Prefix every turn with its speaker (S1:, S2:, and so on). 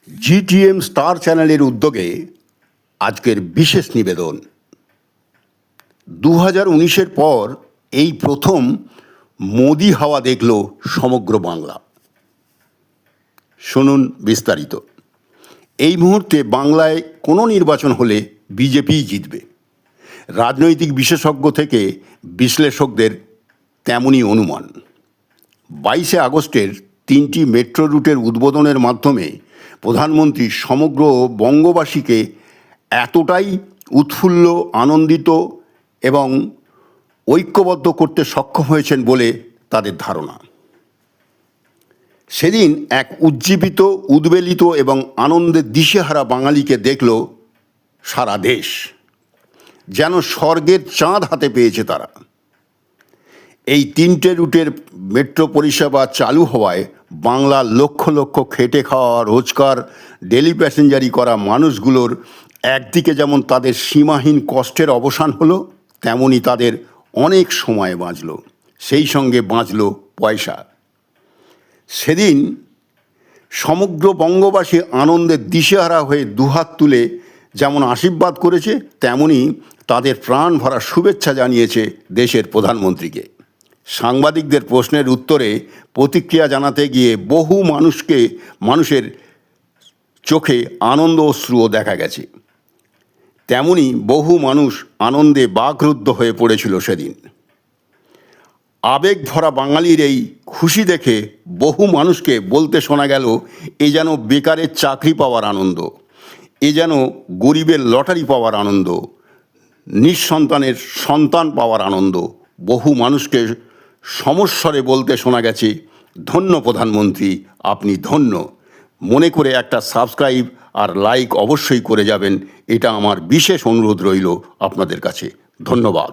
S1: GTM star চ্যানেলের উদ্যোগে আজকের বিশেষ নিবেদন। 2019-এর পর এই প্রথম মোদি হাওয়া দেখল সমগ্র বাংলা। শুনুন বিস্তারিত। এই মুহূর্তে বাংলায় কোনো নির্বাচন হলে বিজেপিই জিতবে। রাজনৈতিক বিশেষজ্ঞ থেকে বিশ্লেষকদের তেমনই অনুমান। 22শে আগস্টের 3টি মেট্রো রুটের উদ্বোধনের মাধ্যমে প্রধানমন্ত্রী সমগ্র বঙ্গবাসীকে এতটাই উৎফুল্ল, আনন্দিত এবং ঐক্যবদ্ধ করতে সক্ষম হয়েছেন বলে তাদের ধারণা। সেদিন এক উজ্জীবিত, উদ্বেলিত এবং আনন্দে দিশেহারা বাঙালিকে দেখল সারা দেশ। যেন স্বর্গের চাঁদ হাতে পেয়েছে তারা। এই 3টে রুটের মেট্রো পরিষেবা চালু হওয়ায় বাংলার লক্ষ লক্ষ খেটে খাওয়া, রোজকার, ডেলি প্যাসেঞ্জারি করা মানুষগুলোর একদিকে যেমন তাদের সীমাহীন কষ্টের অবসান হলো, তেমনি তাদের অনেক সময় বাঁচল, সেই সঙ্গে বাঁচল পয়সা। সেদিন সমগ্র বঙ্গবাসী আনন্দে দিশেহারা হয়ে দুহাত তুলে যেমন আশীর্বাদ করেছে, তেমনি তাদের প্রাণ ভরা শুভেচ্ছা জানিয়েছে দেশের প্রধানমন্ত্রীকে। সাংবাদিকদের প্রশ্নের উত্তরে প্রতিক্রিয়া জানাতে গিয়ে বহু মানুষের চোখে আনন্দ অশ্রুও দেখা গেছে। তেমনি বহু মানুষ আনন্দে বাকরুদ্ধ হয়ে পড়েছিল সেদিন। আবেগ ভরা বাঙালির এই খুশি দেখে বহু মানুষকে বলতে শোনা গেল, এ যেন বেকারের চাকরি পাওয়ার আনন্দ, এ যেন গরিবের লটারি পাওয়ার আনন্দ, নিঃসন্তানের সন্তান পাওয়ার আনন্দ। বহু মানুষকে সমস্বরে বলতে শোনা গেছে, ধন্য প্রধানমন্ত্রী, আপনি ধন্য। মনে করে একটা সাবস্ক্রাইব আর লাইক অবশ্যই করে যাবেন, এটা আমার বিশেষ অনুরোধ রইল আপনাদের কাছে। ধন্যবাদ।